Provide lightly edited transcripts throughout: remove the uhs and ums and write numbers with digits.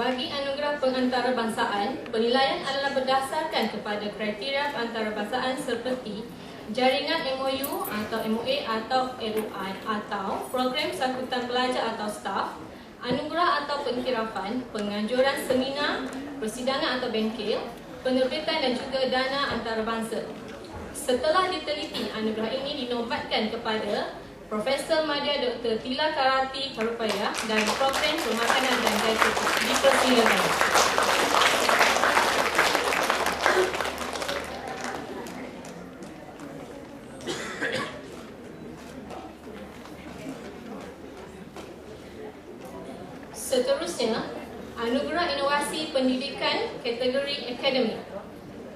Bagi anugerah pengantarabangsaan, penilaian adalah berdasarkan kepada kriteria pengantarabangsaan seperti jaringan MOU atau MOA atau LOI atau program sangkutan pelajar atau staf, anugerah atau pengiktirafan, penganjuran seminar, persidangan atau bengkel, penerbitan dan juga dana antarabangsa. Setelah diteliti, anugerah ini dinobatkan kepada Profesor Madya Dr. Tila Karati Karupaya dari Program Pemakanan dan Dietetics. Dipersilakan. Seterusnya, anugerah inovasi pendidikan kategori akademik.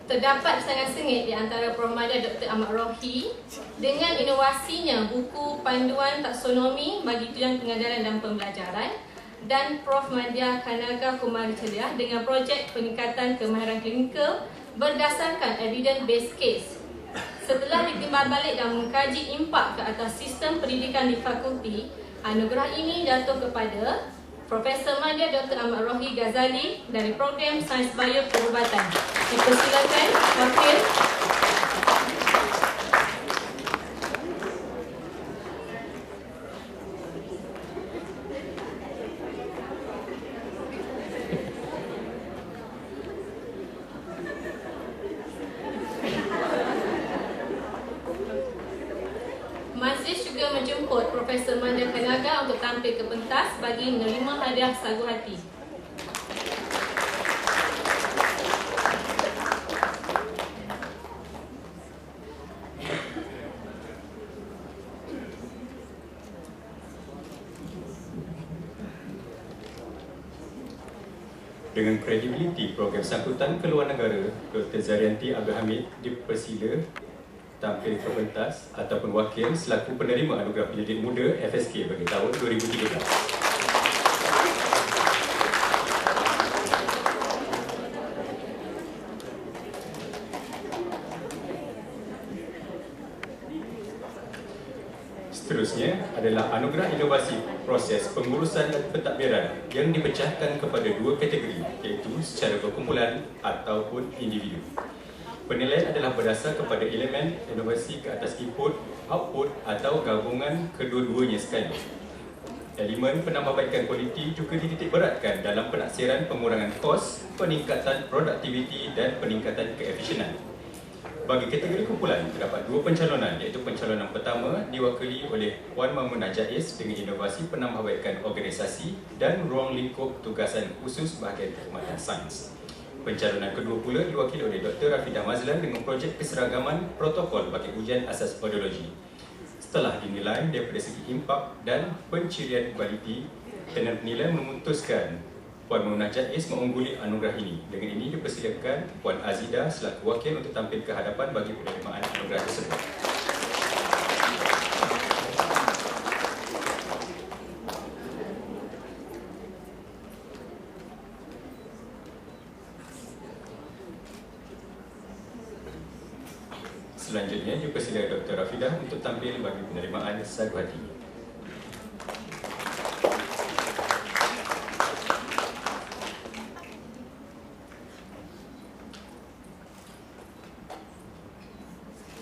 Terdapat sangat sengit di antara Prof. Madya Dr. Ahmad Rohi dengan inovasinya buku panduan taksonomi bagi tujuan pengajaran dan pembelajaran, dan Prof. Madya Kanaga Kumari Celia dengan projek peningkatan kemahiran klinikal berdasarkan evidence based case. Setelah ditimbang balik dan mengkaji impak ke atas sistem pendidikan di fakulti, anugerah ini jatuh kepada Profesor Madya Dr. Ahmad Rohi Ghazali dari Program Sains Bio Perubatan. Dipersilakan, Wakil. Majlis juga menjemput Profesor Madya Kanaga untuk tampil ke pentas bagi menerima hadiah sagu hati. Dengan kredibiliti program sangkutan keluar negara, Dr. Zarianti Abdul Hamid dipersila tampil ke pentas ataupun wakil selaku penerima anugerah pendidik muda FSK bagi tahun 2013. Seterusnya adalah anugerah inovasi proses pengurusan dan pentadbiran yang dipecahkan kepada dua kategori, iaitu secara berkumpulan ataupun individu. Penilaian adalah berdasar kepada elemen inovasi ke atas input, output atau gabungan kedua-duanya sekali. Elemen penambahbaikan kualiti juga dititikberatkan dalam penaksiran pengurangan kos, peningkatan produktiviti dan peningkatan keefisienan. Bagi kategori kumpulan, terdapat dua pencalonan, iaitu pencalonan pertama diwakili oleh Puan Mamunah Jaiz dengan inovasi penambahbaikan organisasi dan ruang lingkup tugasan khusus bahagian perkhidmatan sains. Pencalonan kedua pula diwakili oleh Dr. Rafidah Mazlan dengan projek keseragaman protokol bagi ujian asas podologi. Setelah dinilai daripada segi impak dan pencirian kualiti, panel penilai memutuskan Puan Mamunah Jaiz mengungguli anugerah ini. Dengan ini dipersilakan Puan Azida selaku wakil untuk tampil ke hadapan bagi penerimaan anugerah tersebut. Selanjutnya dipersilakan Dr. Rafidah untuk tampil bagi penerimaan sagu hati.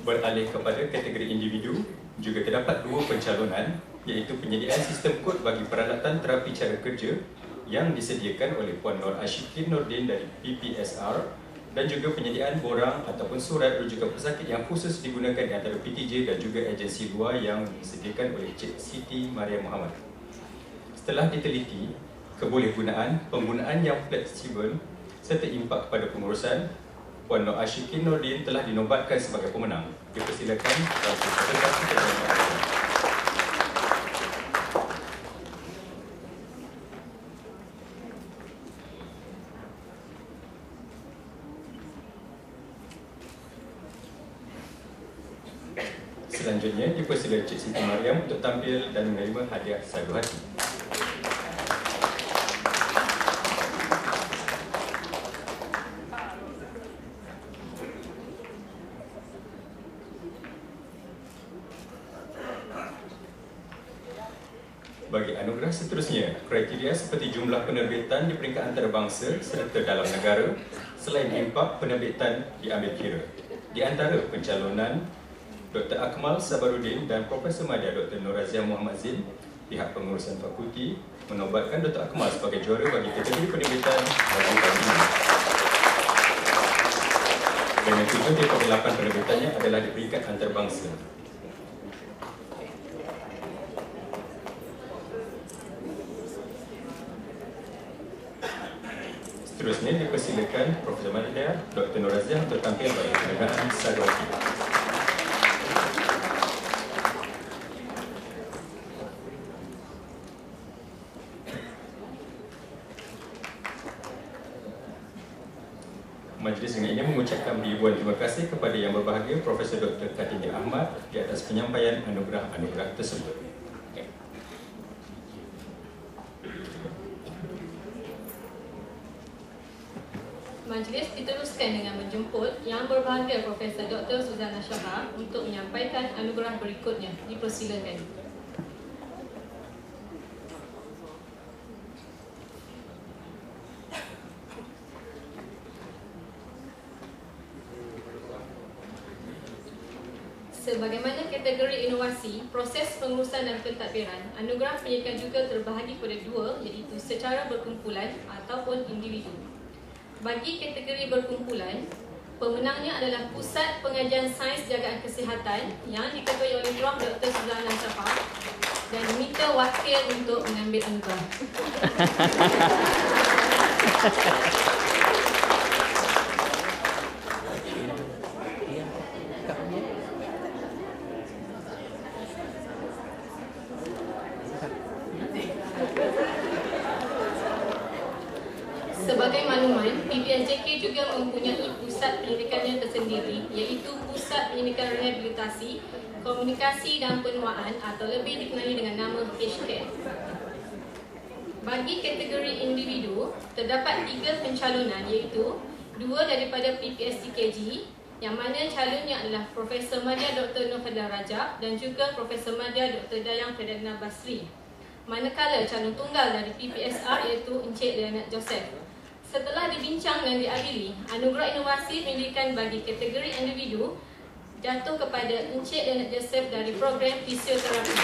Beralih kepada kategori individu, juga terdapat dua pencalonan, iaitu penyediaan sistem kod bagi peralatan terapi cara kerja yang disediakan oleh Puan Nur Ashikin Nordin dari PPSR, dan juga penyediaan borang ataupun surat rujukan pesakit yang khusus digunakan di antara PTJ dan juga agensi luar yang disediakan oleh Cik Siti Maria Muhammad. Setelah diteliti, kebolehgunaan penggunaan yang fleksibel serta impak kepada pengurusan, Puan Nur Ashikin Nordin telah dinobatkan sebagai pemenang. Dipersilakan Wakil Ketua Ketua. Selanjutnya dipersilakan Cik Siti Mariam untuk tampil dan menerima hadiah sagu hati. Bagi anugerah seterusnya, kriteria seperti jumlah penerbitan di peringkat antarabangsa serta dalam negara selain impak penerbitan diambil kira. Di antara pencalonan Dr. Akmal Sabarudin dan Profesor Madya Dr. Nur Razia Muhammad Zain, pihak pengurusan fakulti menobatkan Dr. Akmal sebagai juara bagi kategori penerbitan bagi tahun ini. Dengan 7 daripada 8 penerbitannya adalah di peringkat antarabangsa. Seterusnya dipersilakan Profesor Madya Dr. Nur Razia untuk tampil bagi penerbitan Sagarwati. Majlis dengan ini mengucapkan ribuan terima kasih kepada Yang Berbahagia Profesor Dr. Kartini Ahmad di atas penyampaian anugerah-anugerah tersebut. Majlis diteruskan dengan menjemput Yang Berbahagia Profesor Dr. Suzana Shahar untuk menyampaikan anugerah berikutnya. Dipersilakan. Sebagaimana kategori inovasi, proses pengurusan dan pentadbiran, anugerah pendidikan juga terbahagi pada dua, iaitu secara berkumpulan ataupun individu. Bagi kategori berkumpulan, pemenangnya adalah Pusat Pengajian Sains Jagaan Kesihatan yang diketuai oleh Prof. Dr. Suzana Shahar dan diminta wakil untuk mengambil anugerah. Sebagai makluman, PPSJK juga mempunyai pusat pendidikannya tersendiri, iaitu Pusat Pendidikan Rehabilitasi, Komunikasi dan Penuaan atau lebih dikenali dengan nama HCARE. Bagi kategori individu, terdapat 3 pencalonan, iaitu 2 daripada PPSTKG, yang mana calonnya adalah Profesor Madya Dr. Nur Fadlan Rajab dan juga Profesor Madya Dr. Dayang Ferdinand Basri. Manakala calon tunggal dari PPSR iaitu Encik Leonard Joseph. Setelah dibincang dan diadili, anugerah inovasi pendidikan bagi kategori individu jatuh kepada Encik Leonard Joseph dari program fisioterapi.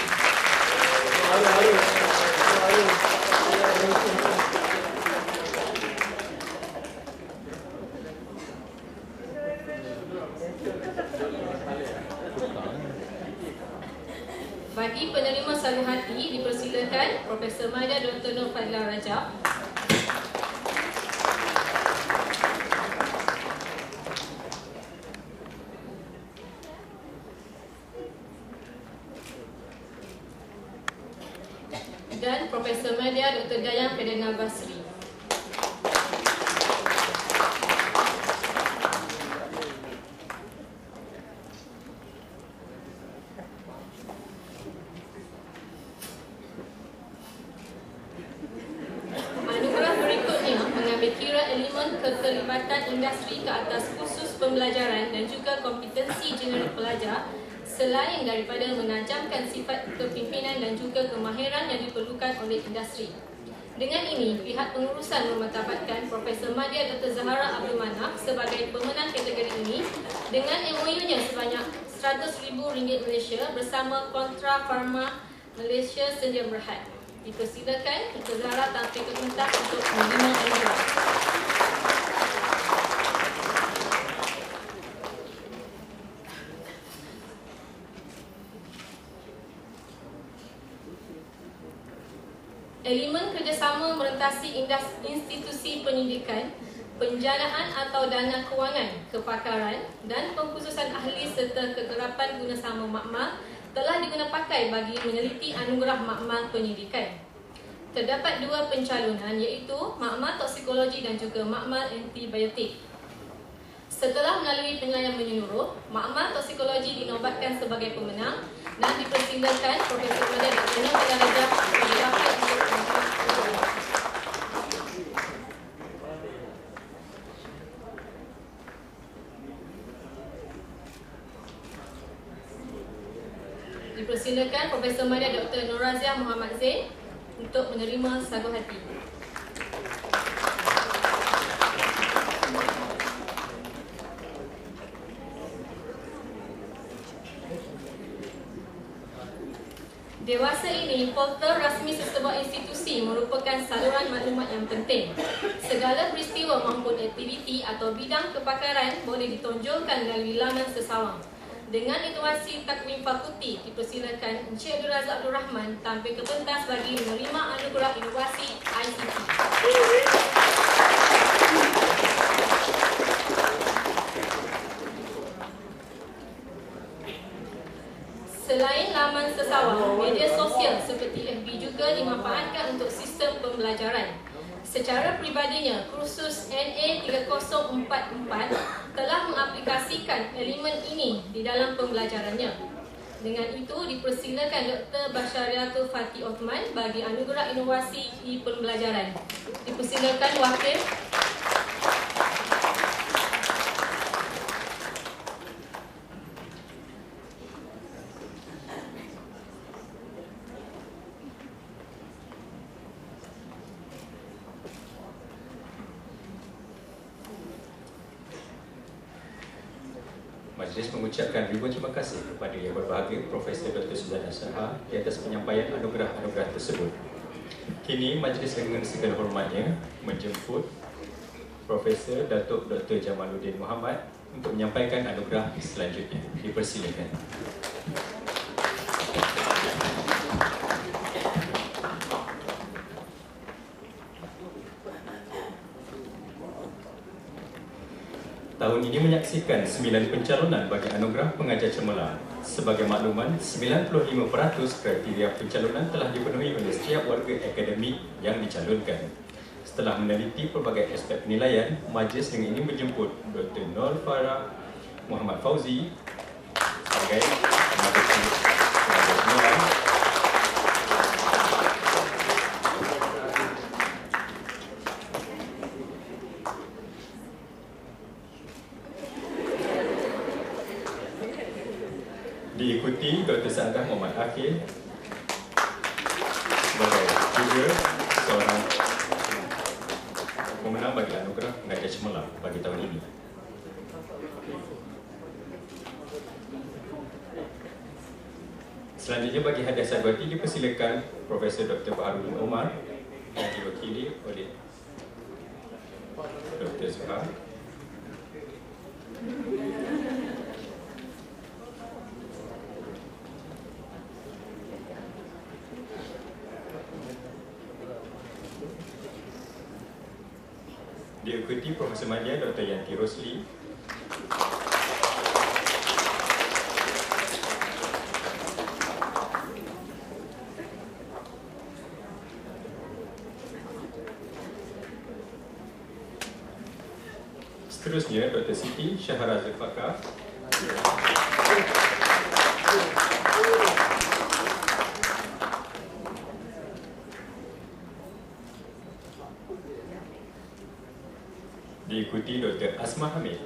Bagi penerima saluh hati, dipersilakan Profesor Madya Dr. Nur Fadlan Rajab. Dan Profesor Madya Dr. Dayang Ferdinand Basri. Anugerah berikutnya mengambil kira elemen keterlibatan industri ke atas khusus pembelajaran dan juga kompetensi generik pelajar, selain daripada menajamkan sifat kepimpinan dan juga kemahiran yang diperlukan oleh industri. Dengan ini, pihak pengurusan memertabatkan Profesor Madya Dr. Zahara Abdul Manaf sebagai pemenang kategori ini dengan MOU-nya sebanyak RM100,000 Malaysia bersama Kontra Pharma Malaysia Sedia Berhad. Dipersilakan Dr. Zahara tampil ke pentas untuk menerima anugerah. Elemen kerjasama merentasi institusi pendidikan, penjanaan atau dana kewangan, kepakaran dan pengkhususan ahli serta kegerapan gunasama makmal telah diguna pakai bagi meneliti anugerah makmal pendidikan. Terdapat 2 pencalonan, iaitu makmal toksikologi dan juga makmal antibiotik. Setelah melalui penilaian menyeluruh, makmal toksikologi dinobatkan sebagai pemenang dan dipersilakan Profesor Madya Dr. Nur Fadlan Rajab bagi dapat dipersilakan Profesor Madya Dr. Nur Razia Muhammad Zain untuk menerima sagu hati. Dewasa ini, portal rasmi sesebuah institusi merupakan saluran maklumat yang penting. Segala peristiwa maupun aktiviti atau bidang kepakaran boleh ditonjolkan melalui laman sesawang. Dengan inovasi takwim fakulti, dipersilakan Encik Abdul Razak Abdul Rahman tampil ke pentas bagi menerima anugerah inovasi ICT. Selain laman sesawang, media sosial seperti FB juga dimanfaatkan untuk sistem pembelajaran. Secara pribadinya, kursus NA3044 telah mengaplikasikan elemen ini di dalam pembelajarannya. Dengan itu, dipersilakan Dr. Bashariatul Fatih Othman bagi anugerah inovasi di pembelajaran. Dipersilakan wakil. Majlis mengucapkan ribuan terima kasih kepada Yang Berbahagia Profesor Dr. Suzana Shahar di atas penyampaian anugerah-anugerah tersebut. Kini majlis dengan segala hormatnya menjemput Profesor Datuk Dr. Jamaluddin Muhammad untuk menyampaikan anugerah selanjutnya. Dipersilakan. Tahun ini menyaksikan 9 pencalonan bagi anugerah pengajar cemerlang. Sebagai makluman, 95% kriteria pencalonan telah dipenuhi oleh setiap warga akademik yang dicalonkan. Setelah meneliti pelbagai aspek penilaian, majlis dengan ini menjemput Dr. Nur Farah Muhammad Fauzi sebagai pengajar cemerlang. Diikuti Dr. Sa'adah Muhammad Akhil sebagai juga seorang pemenang bagi anugerah pengajar cemerlang bagi tahun ini. Selanjutnya bagi hadiah saguati dipersilakan Profesor Dr. Baharudin Omar yang diwakili oleh Dr. Zuhar. Diikuti Profesor Madya Dr. Yanti Rosli. Seterusnya Dr. Siti Syahara Zulfaqar. Diikuti Dr. Asma Hamid.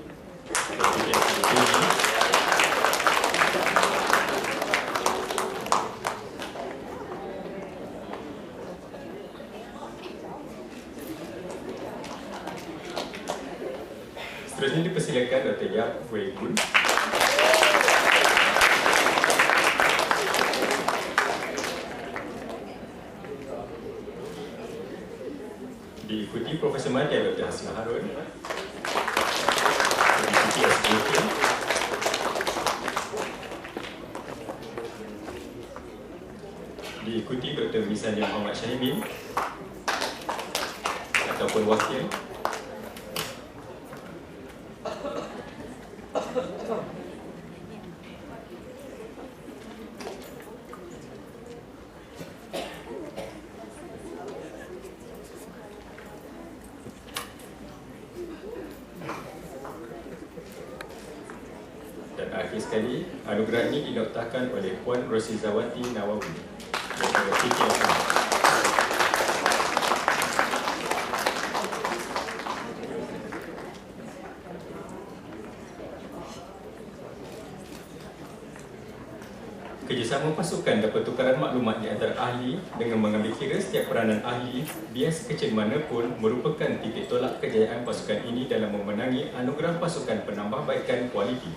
Seterusnya dipersilakan Dr. Yap Wei Gun. Diikuti Profesor Madya Dr. Hasna Harun. Diikuti SJK. Diikuti Dr. Misania Muhammad Syahimin ataupun wakil. Dan akhir sekali, anugerah ini dinoktahkan oleh Puan Rosizawati Nawawi daripada PKM. Kerjasama pasukan dan pertukaran maklumat di antara ahli dengan mengambil kira setiap peranan ahli, biar sekecil mana pun, merupakan titik tolak kejayaan pasukan ini dalam memenangi anugerah pasukan penambahbaikan kualiti.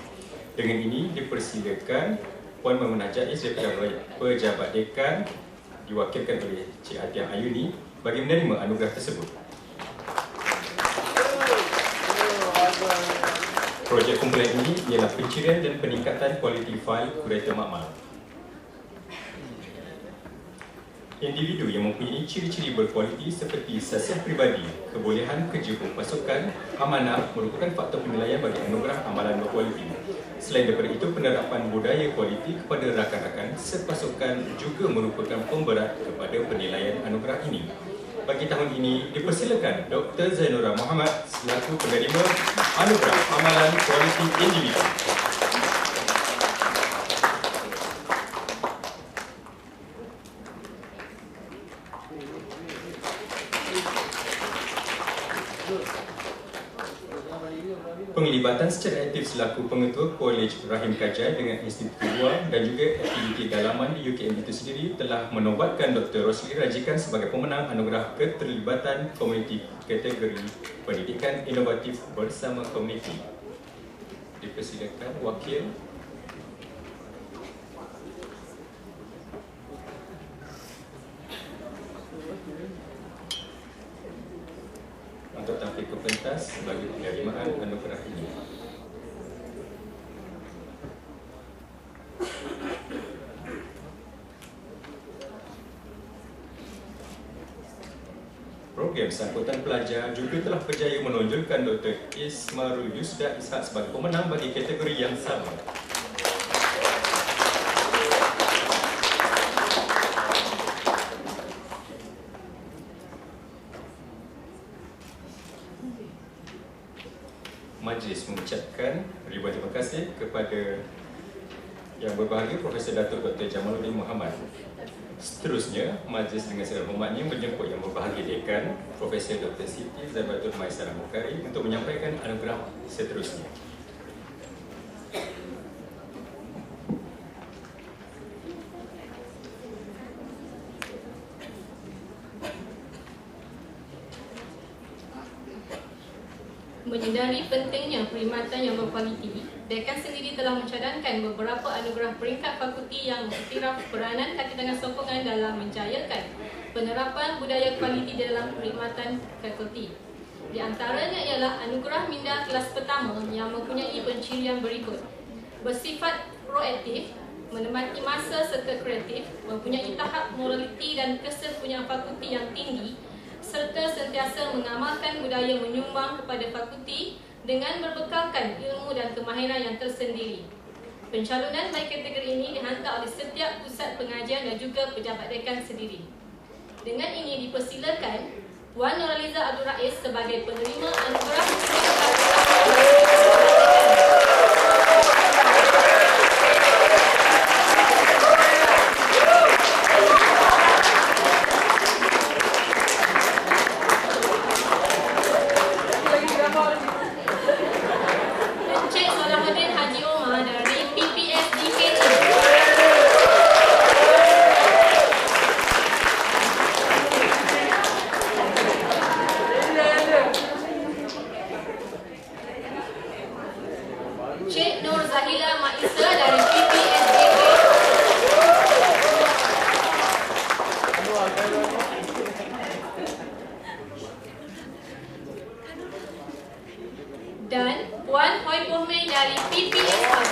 Dengan ini, dipersilakan Puan Memunah Jais daripada Pejabat Dekan diwakilkan oleh Cik Atiah Ayuni bagi menerima anugerah tersebut. Projek kumpulan ini ialah pencirian dan peningkatan kualiti fail kereta makmal. Individu yang mempunyai ciri-ciri berkualiti seperti sasiah peribadi, kebolehan kerja pasukan, amanah merupakan faktor penilaian bagi anugerah amalan berkualiti. Selain daripada itu, penerapan budaya kualiti kepada rakan-rakan sepasukan juga merupakan pemberat kepada penilaian anugerah ini. Bagi tahun ini, dipersilakan Dr. Zainura Muhammad selaku penerima anugerah amalan kualiti individu. Penglibatan secara aktif selaku pengetua Kolej Rahim Kajai dengan Institut Luar dan juga aktiviti dalaman di UKM itu sendiri telah menobatkan Dr. Rosli Rajikan sebagai pemenang anugerah keterlibatan komuniti kategori pendidikan inovatif bersama komuniti. Dipersilakan wakil untuk tampil ke pentas bagi penerimaan anugerah ini. Program Sangkutan Pelajar juga telah berjaya menonjolkan Dr. Ismarul Yusda Ishak sebagai pemenang bagi kategori yang sama. Majlis mengucapkan ribuan terima kasih kepada Yang Berbahagia Profesor Datuk Dr. Jamaluddin Muhammad. Seterusnya, majlis dengan segala hormatnya menjemput Yang Berbahagia Dekan Profesor Dr. Siti Zaibatul Maisarah Mukhari untuk menyampaikan anugerah seterusnya. Menyedari pentingnya perkhidmatan yang berkualiti, Dekan sendiri telah mencadangkan beberapa anugerah peringkat fakulti yang mengiktiraf peranan kaki tangan sokongan dalam menjayakan penerapan budaya kualiti di dalam perkhidmatan fakulti. Di antaranya ialah anugerah minda kelas pertama yang mempunyai pencirian berikut: bersifat proaktif, menikmati masa serta kreatif, mempunyai tahap moraliti dan kesepunyaan fakulti yang tinggi, serta sentiasa mengamalkan budaya menyumbang kepada fakulti dengan berbekalkan ilmu dan kemahiran yang tersendiri. Pencalonan bagi kategori ini dihantar oleh setiap pusat pengajian dan juga pejabat dekan sendiri. Dengan ini dipersilakan Puan Nurhaliza Abdul Rais sebagai penerima anugerah dan Puan Hoi Pohmei dari PPSR.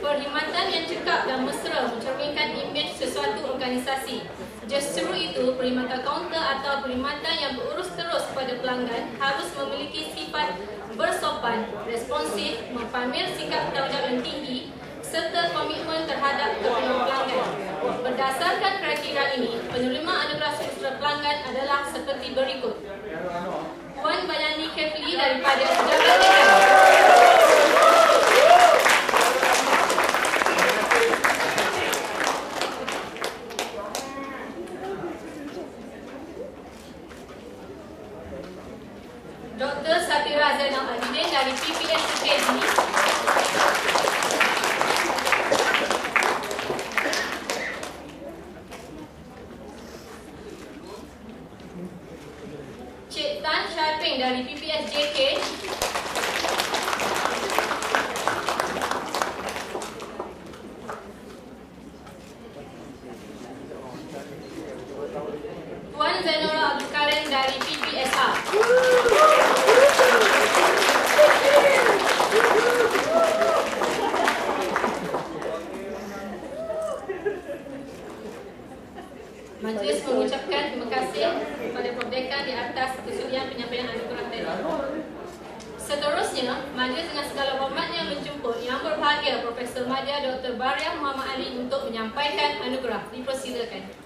Perkhidmatan yang cekap dan mesra mencerminkan imej sesuatu organisasi. Justru itu, perkhidmatan kaunter atau perkhidmatan yang berurus terus kepada pelanggan harus memiliki sifat bersopan, responsif, mempamer sikap tanggungjawab yang tinggi, serta komitmen terhadap keperluan pelanggan. Berdasarkan kriteria ini, penerima anugerah sejahtera pelanggan adalah seperti berikut: Puan Bayani Kefli daripada Pejabat Dekan, Dr. Safira Zainal Abidin dari PPS UKJ. Cik Tan Syarping dari PPS JK. Puan Zainura Abdul Karim dari PPSA. Majlis mengucapkan terima kasih kepada Prof. Dekan di atas kesudian penyampaian anugerah tadi. Seterusnya, majlis dengan segala hormatnya menjemput Yang Berbahagia Profesor Madya Dr. Baria Muhammad Ali untuk menyampaikan anugerah. Dipersilakan.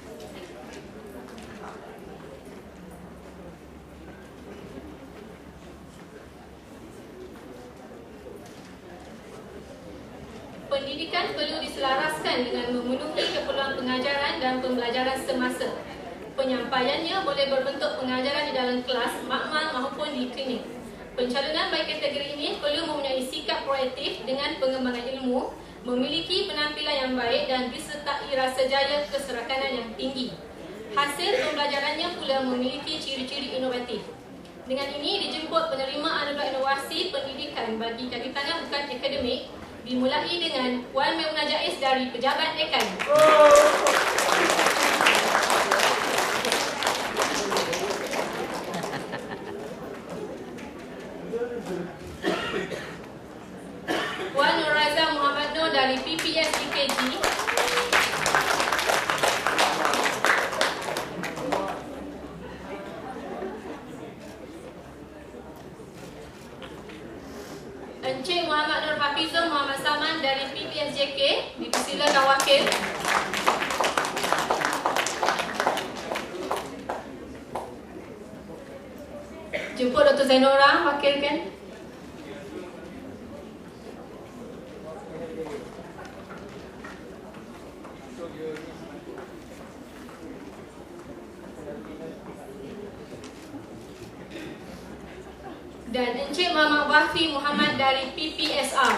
Pendidikan perlu diselaraskan dengan memenuhi keperluan pengajaran dan pembelajaran semasa. Penyampaiannya boleh berbentuk pengajaran di dalam kelas, makmal maupun di klinik. Pencalonan baik kategori ini perlu mempunyai sikap proaktif dengan pengembangan ilmu, memiliki penampilan yang baik dan disertai rasa jaya keserakanan yang tinggi. Hasil pembelajarannya pula memiliki ciri-ciri inovatif. Dengan ini dijemput penerima anugerah inovasi pendidikan bagi kaki tangan bukan akademik, dimulai dengan Puan Maimunah Jaiz dari Pejabat Dekan. Puan Nuraiza Muhammad Nur dari PPS UKJ. Encik Muhammad Nur Hafizul Muhammad Salman dari PPS JK. Dipersilakan wakil. Jemput Dr. Zainura, wakilkan. Dan Encik Muhammad Wahfi Muhammad dari PPSR.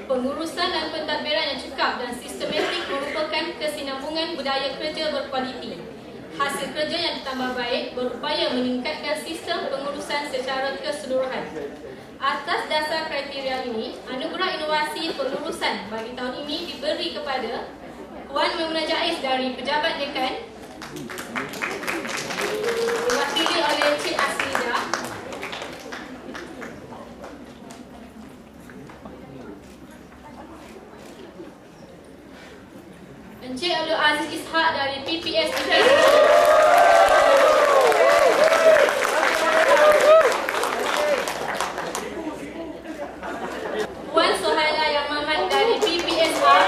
Pengurusan dan pentadbiran yang cekap dan sistematik merupakan kesinambungan budaya kerja berkualiti. Hasil kerja yang ditambah baik berupaya meningkatkan sistem pengurusan secara keseluruhan. Atas dasar kriteria ini, anugerah inovasi pengurusan bagi tahun ini diberi kepada Puan Maimunah Jaiz dari Pejabat Dekan, diwakili oleh Encik Aslida, Encik Abdul Aziz Ishak dari PPS UKJ, Puan Sohaila Yang Mamat dari PPSR,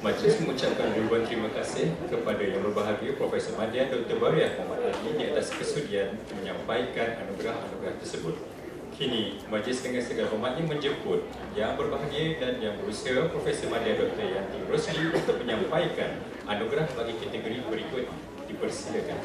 Majlis mengucapkan ribuan terima kasih kepada Yang Berbahagia Profesor Madya Dr. Baria Muhammad Ali di atas kesudian menyampaikan anugerah-anugerah tersebut. Kini, majlis dengan segala hormatnya menjemput Yang Berbahagia dan Yang Berusaha Profesor Madya Dr. Yanti Rosli untuk menyampaikan anugerah bagi kategori berikut. Dipersilakan.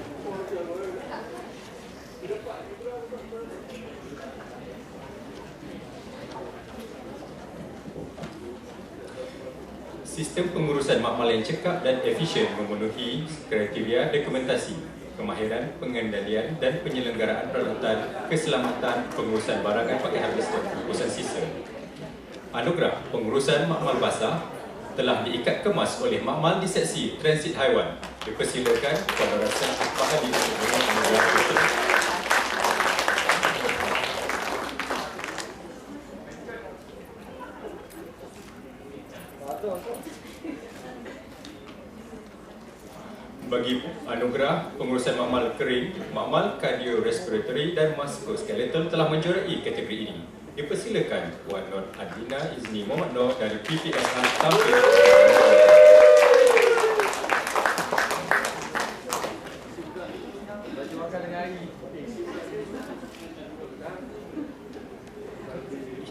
Sistem pengurusan makmal yang cekap dan efisien memenuhi kriteria dokumentasi, kemahiran, pengendalian dan penyelenggaraan peralatan keselamatan pengurusan barangan pakai habis dan pengurusan sisa. Anugerah pengurusan makmal basah telah diikat kemas oleh makmal di seksi transit haiwan. Dipersilakan Puan Rasa Pak Ali untuk menerima anugerah tersebut. Bagi anugerah pengurusan makmal kering, makmal kardiorespiratory dan musculoskeletal telah menjuarai kategori ini. Dipersilakan Puan Nur Adina Izni Mohamad Noor dari PPSR tampil.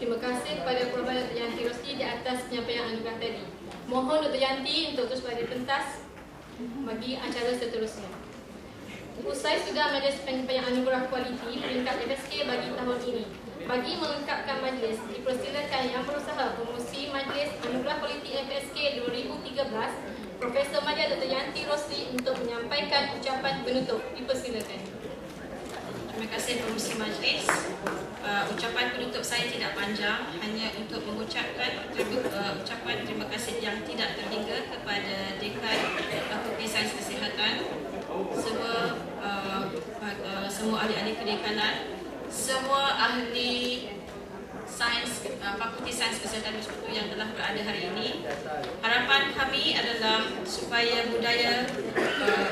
Terima kasih kepada Puan Dr. Yanti Rosli di atas penyampaian anugerah tadi. Mohon Dr. Yanti untuk terus berada pentas bagi acara seterusnya. Usai sudah majlis penyampaian anugerah kualiti peringkat FSK bagi tahun ini. Bagi melengkapkan majlis, dipersilakan yang berusaha pengurusi majlis anugerah kualiti FSK 2013, Profesor Madya Dr. Yanti Rosli untuk menyampaikan ucapan penutup. Dipersilakan. Terima kasih pengurusi majlis. Ucapan penutup saya tidak panjang, hanya untuk mengucapkan ucapan terima kasih yang tidak terhingga kepada Dekan Fakulti Sains Kesihatan, semua ahli-ahli kedekanan, semua ahli sains Fakulti Sains Kesihatan Bersekutu yang telah berada hari ini. Harapan kami adalah supaya budaya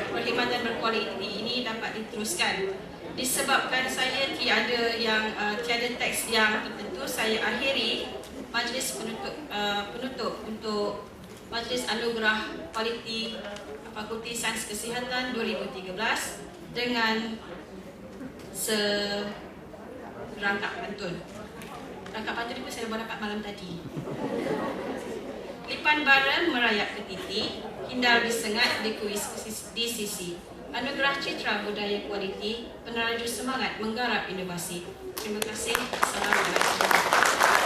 perkhidmatan berkualiti ini dapat diteruskan. Disebabkan saya tiada teks yang tertentu, saya akhiri majlis penutup untuk Majlis Anugerah Kualiti Fakulti Sains Kesihatan 2013 dengan serangkap pantun. Rangkap pantun itu saya dapat malam tadi. Lipan bara merayap ke titi, hindar disengat di kuis di sisi. Anugerah Citra Budaya Kualiti, peneraju semangat menggarap inovasi. Terima kasih. Assalamualaikum.